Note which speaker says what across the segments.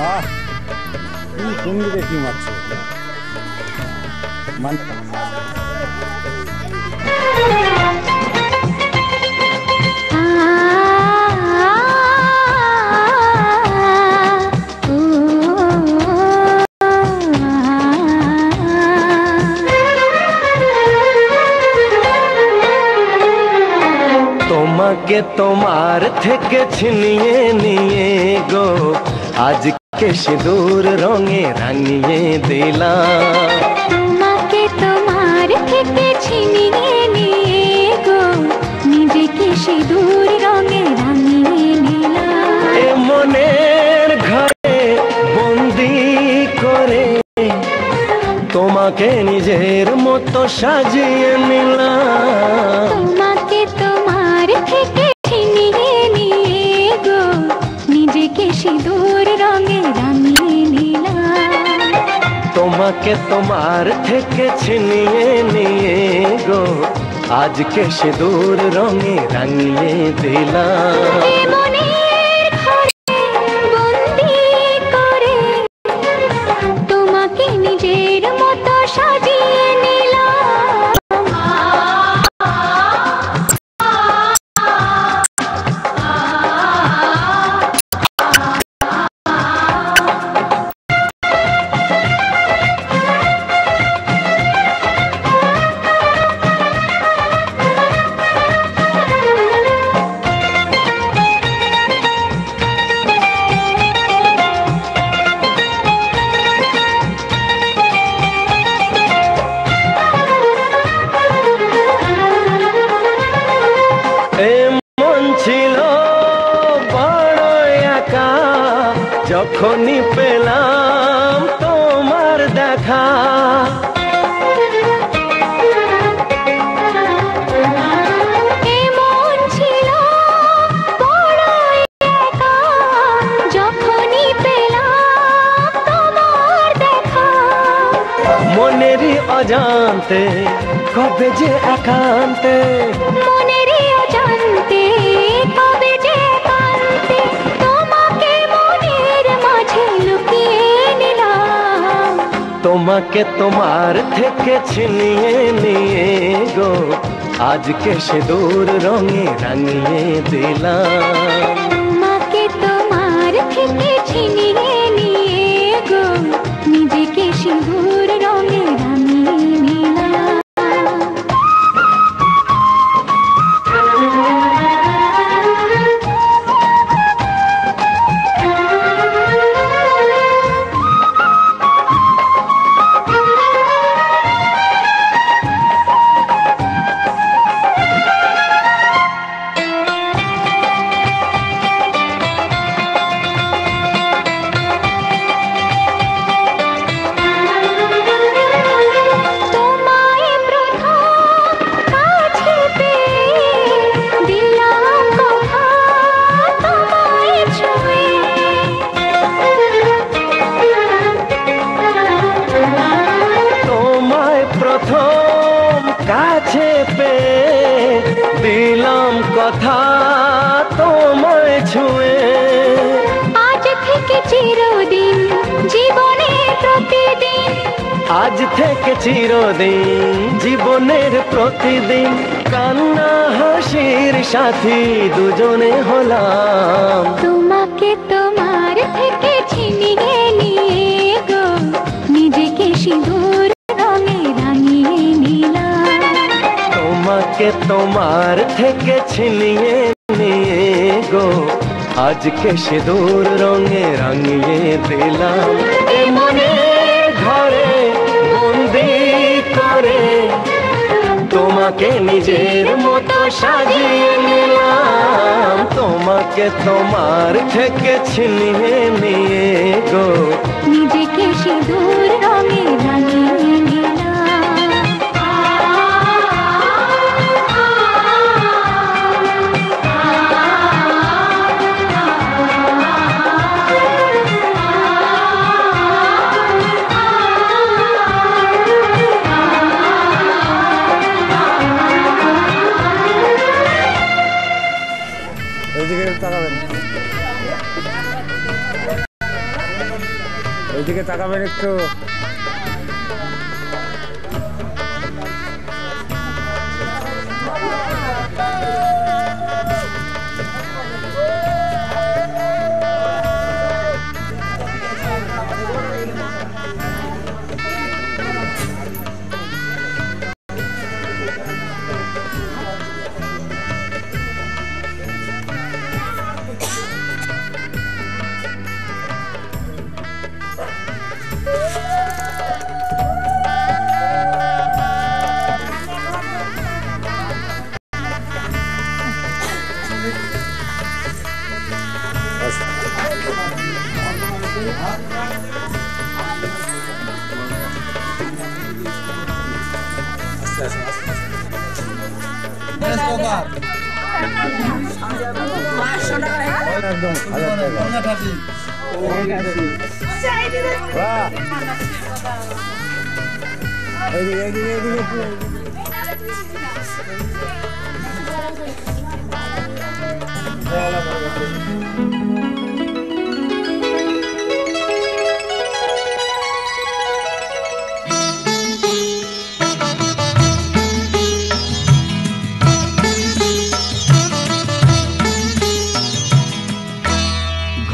Speaker 1: আহ কোন দিকে কি মারছো
Speaker 2: তোমাকে তোমার থেকে ছিনিয়ে নিয়ে গো আজকে সিঁদুর রঙে রাঙিয়ে দিলাম।
Speaker 3: তোমাকে তোমার থেকে ছিনিয়ে নিয়ে গো নিজেকে সিঁদুর রঙে রাঙিয়ে নিলাম।
Speaker 2: এ মনের ঘরে বন্দি করে তোমাকে নিজের মতো সাজিয়ে নিলাম।
Speaker 3: তোমাকে তোমার থেকে ছিনিয়ে নিয়ে গো নিজেকে সিঁদুর রঙে রাঙিয়ে নিলাম।
Speaker 2: তোমাকে তোমার থেকে ছিনিয়ে নিয়ে গো আজকে সিঁদুর রঙে রাঙিয়ে দিলাম।
Speaker 3: মনের ঘরে বন্দি করে তোমাকে নিজের মতো সাজিয়ে নিলাম।
Speaker 2: যখনই পেলাম তোমার দেখা
Speaker 3: এমন ছিল বড় একা যখনই পেলাম তোমার দেখা।
Speaker 2: মনেরই অজান্তে কবে যে একান্তে
Speaker 3: মনেরই অজান্তে কবে যে একান্তে তোমাকে মনের মাঝে লুকিয়ে নিলাম।
Speaker 2: তোমাকে তোমার থেকে ছিনিয়ে নিয়ে গো আজকে সিঁদুর রঙে রাঙিয়ে দিলাম।
Speaker 3: তোমাকে তোমার থেকে ছিনিয়ে নিয়ে গো নিজেকে সিঁদুর রঙে রাঙিয়ে নিলাম।
Speaker 2: কাছে পেয়ে দিলাম কথা তোমায় ছুঁয়ে।
Speaker 3: আজ থেকে চিরদিন জীবনে প্রতিদিন
Speaker 2: আজ থেকে চিরদিন জীবনের প্রতিদিন কান্না হাসির সাথী দুজনে হলাম।
Speaker 3: তোমাকে তোমার থেকে ছিনিয়ে নিয়ে গো নিজেকে সিঁদুর রঙে রাঙিয়ে নিলাম।
Speaker 2: তোমাকে তোমার থেকে ছিনিয়ে নিয়ে গো আজকে সিঁদুর রঙে রাঙিয়ে দিলাম। এ মনের ঘরে বন্দি করে তোমাকে নিজের মতো সাজিয়ে নিলাম। তোমাকে তোমার থেকে ছিনিয়ে নিয়ে গো
Speaker 3: নিজেকে সিঁদুর রঙে রাঙিয়ে নিলাম।
Speaker 1: এইদিকে তাকাবেন। ওইদিকে তাকাবেন একটু। একদম 1000 টাকা। বাহ, এইদিকে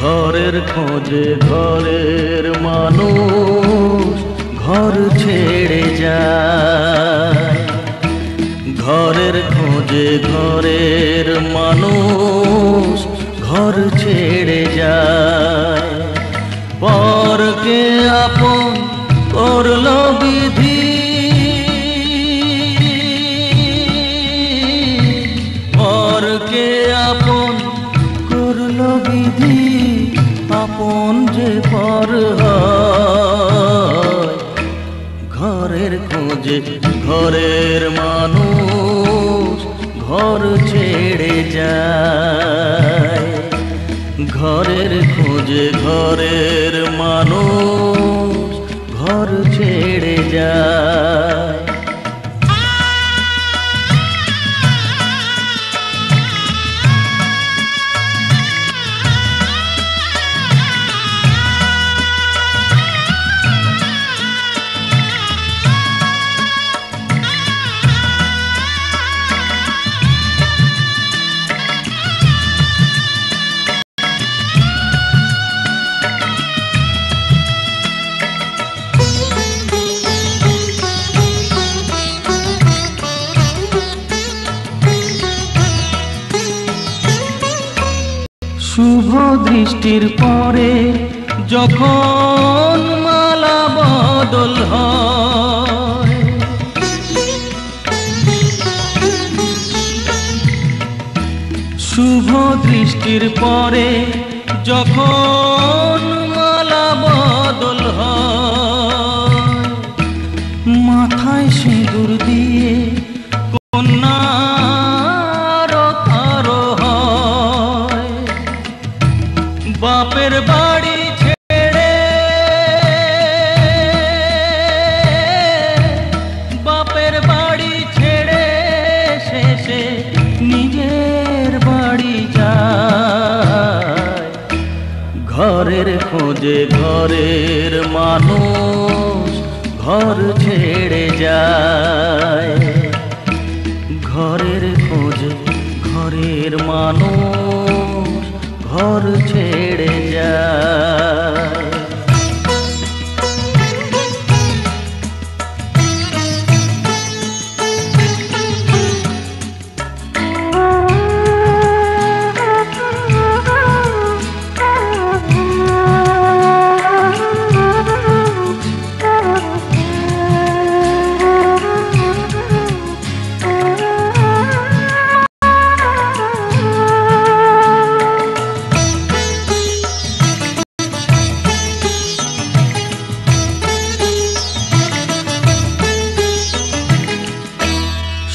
Speaker 2: ঘরের খোঁজে ঘরের মানুষ ঘর ছেড়ে যায়, ঘরের খোঁজে ঘরের মানুষ ঘর ছেড়ে যায়। পরকে আপন করলো বিধি, পরকে আপন করলো বিধি, আপন যে পর হয়। ঘরের খোঁজে ঘরের মানুষ ঘর ছেড়ে যায়, ঘরের খোঁজে ঘরের মানুষ ঘর ছেড়ে যায়। শুভ দৃষ্টির পরে যখন মালা বদল হয়, শুভ দৃষ্টির পরে যখন মালা বদল হয়, মাথায় সিঁদুর দিয়ে কন্যা বাপের বাড়ি ছেড়ে, বাপের বাড়ি ছেড়ে শেষে নিজের বাড়ি যায়। ঘরের খোঁজে ঘরের মানুষ ঘর ছেড়ে যায়, ঘরের খোঁজে ঘরের মানুষ ঘর ছেড়ে যায়।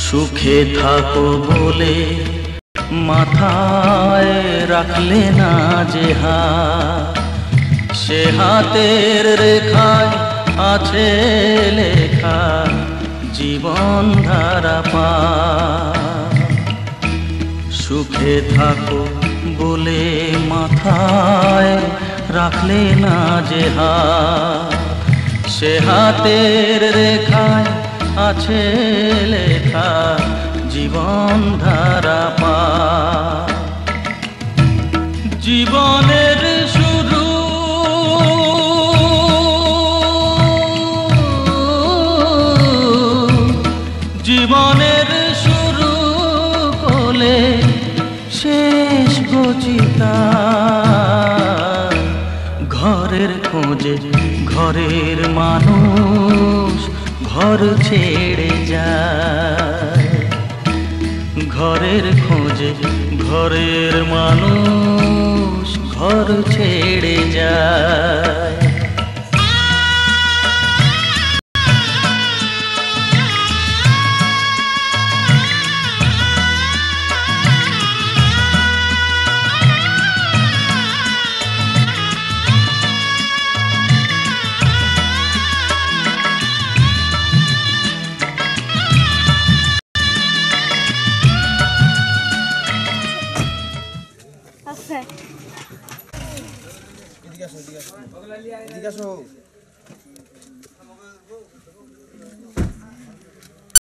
Speaker 2: সুখে থাকো বলে মাথায় রাখলে না যে হাত, সে হাতের রেখায় আছে লেখা জীবন ধারা পা। সুখে থাকো বলে মাথায় রাখলে না যে হাত, সে হাতের রেখায় আছে লেখা জীবন ধারা পা। জীবনের শুরু জীবনের শুরু কোলে শেষ গচিতা, ঘরের খোঁজে ঘরের মানুষ ঘর ছেড়ে যায়, ঘরের খোঁজে ঘরের মানুষ ঘর ছেড়ে যায়।
Speaker 4: এদিকে আসো